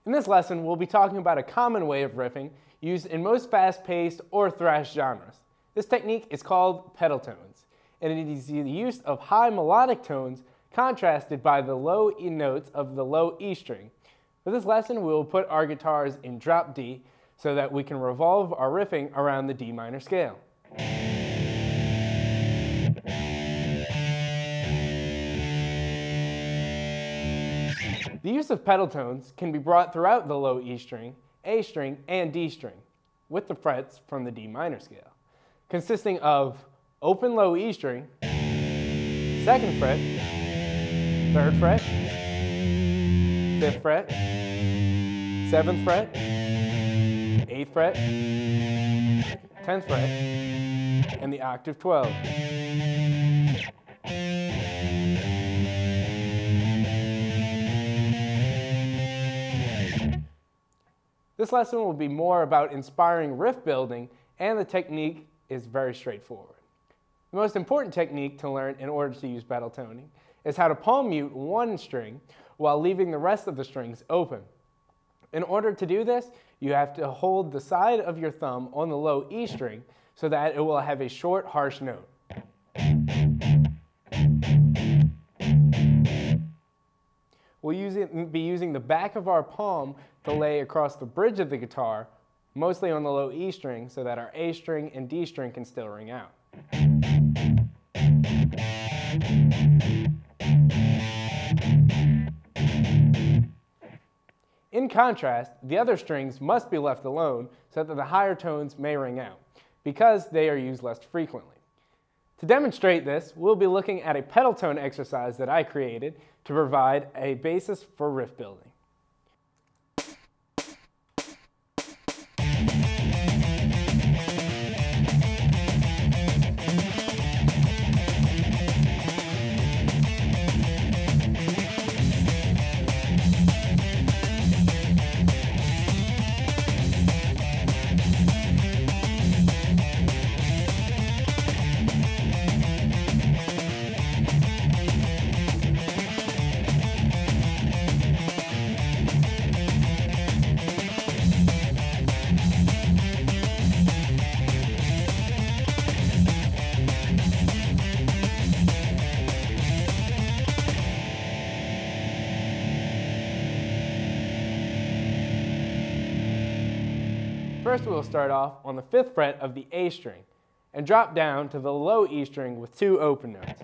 In this lesson, we'll be talking about a common way of riffing used in most fast-paced or thrash genres. This technique is called pedal tones, and it is the use of high melodic tones contrasted by the low E notes of the low E string. For this lesson, we will put our guitars in drop D so that we can revolve our riffing around the D minor scale. The use of pedal tones can be brought throughout the low E string, A string, and D string, with the frets from the D minor scale, consisting of open low E string, 2nd fret, 3rd fret, 5th fret, 7th fret, 8th fret, 10th fret, and the octave 12. This lesson will be more about inspiring riff building, and the technique is very straightforward. The most important technique to learn in order to use pedal toning is how to palm mute one string while leaving the rest of the strings open. In order to do this, you have to hold the side of your thumb on the low E string so that it will have a short, harsh note. We'll be using the back of our palm to lay across the bridge of the guitar, mostly on the low E string, so that our A string and D string can still ring out. In contrast, the other strings must be left alone so that the higher tones may ring out, because they are used less frequently. To demonstrate this, we'll be looking at a pedal tone exercise that I created to provide a basis for riff building. First, we'll start off on the 5th fret of the A string and drop down to the low E string with 2 open notes.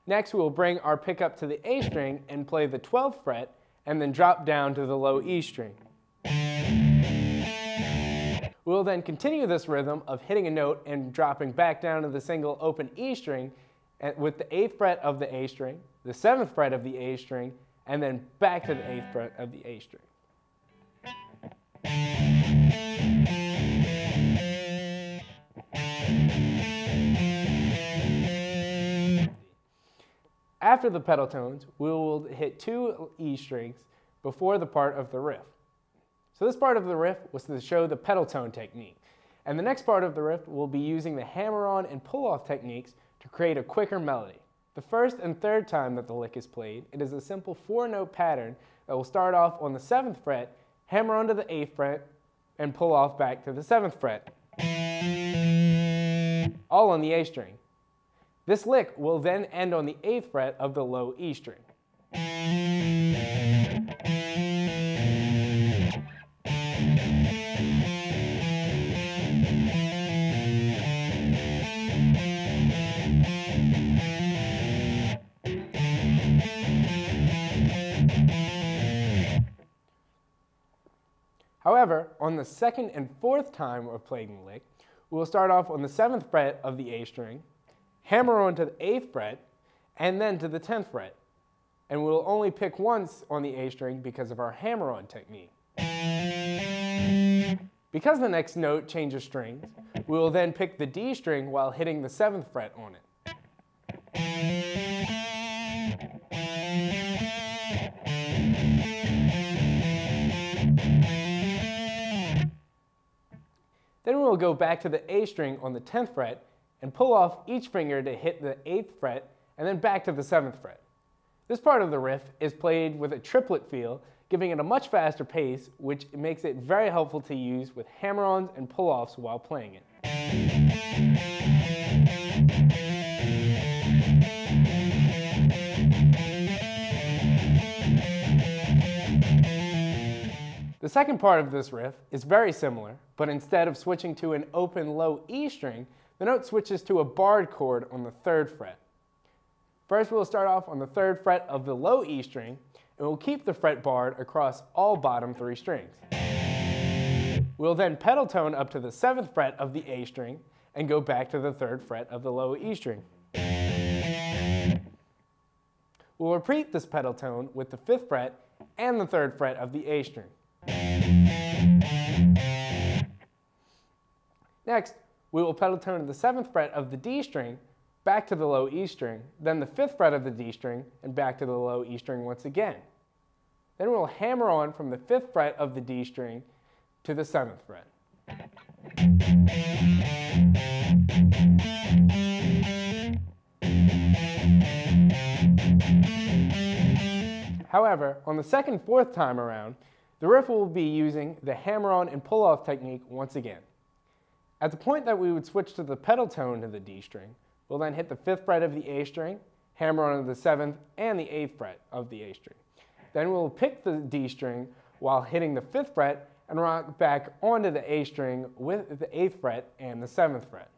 Next, we'll bring our pickup to the A string and play the 12th fret and then drop down to the low E string. We'll then continue this rhythm of hitting a note and dropping back down to the single open E string with the 8th fret of the A string, the 7th fret of the A string, and then back to the 8th fret of the A string. After the pedal tones, we will hit 2 E strings before the part of the riff. So this part of the riff was to show the pedal tone technique. And the next part of the riff will be using the hammer-on and pull-off techniques to create a quicker melody. The first and third time that the lick is played, it is a simple 4-note pattern that will start off on the 7th fret, hammer onto the 8th fret, and pull off back to the 7th fret, all on the A string. This lick will then end on the 8th fret of the low E string. However, on the 2nd and 4th time of playing the lick, we will start off on the 7th fret of the A string, hammer on to the 8th fret, and then to the 10th fret. And we'll only pick once on the A string because of our hammer-on technique. Because the next note changes strings, we will then pick the D string while hitting the 7th fret on it. Then we'll go back to the A string on the 10th fret and pull off each finger to hit the 8th fret and then back to the 7th fret. This part of the riff is played with a triplet feel, giving it a much faster pace, which makes it very helpful to use with hammer-ons and pull-offs while playing it. The second part of this riff is very similar, but instead of switching to an open low E string, the note switches to a barred chord on the 3rd fret. First, we'll start off on the 3rd fret of the low E string, and we'll keep the fret barred across all bottom 3 strings. We'll then pedal tone up to the 7th fret of the A string and go back to the 3rd fret of the low E string. We'll repeat this pedal tone with the 5th fret and the 3rd fret of the A string. Next, we will pedal tone to the 7th fret of the D string, back to the low E string, then the 5th fret of the D string, and back to the low E string once again. Then we'll hammer on from the 5th fret of the D string to the 7th fret. However, on the 2nd and 4th time around, the riff will be using the hammer-on and pull-off technique once again. At the point that we would switch to the pedal tone to the D string, we'll then hit the 5th fret of the A string, hammer on to the 7th and the 8th fret of the A string. Then we'll pick the D string while hitting the 5th fret and rock back onto the A string with the 8th fret and the 7th fret.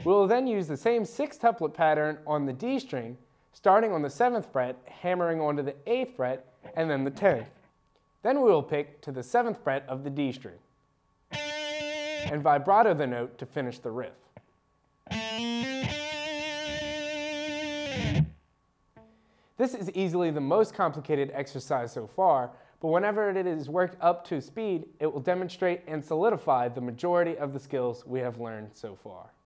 We will then use the same 6-tuplet pattern on the D string, starting on the 7th fret, hammering onto the 8th fret, and then the 10th. Then we will pick to the 7th fret of the D string, and vibrato the note to finish the riff. This is easily the most complicated exercise so far, but whenever it is worked up to speed, it will demonstrate and solidify the majority of the skills we have learned so far.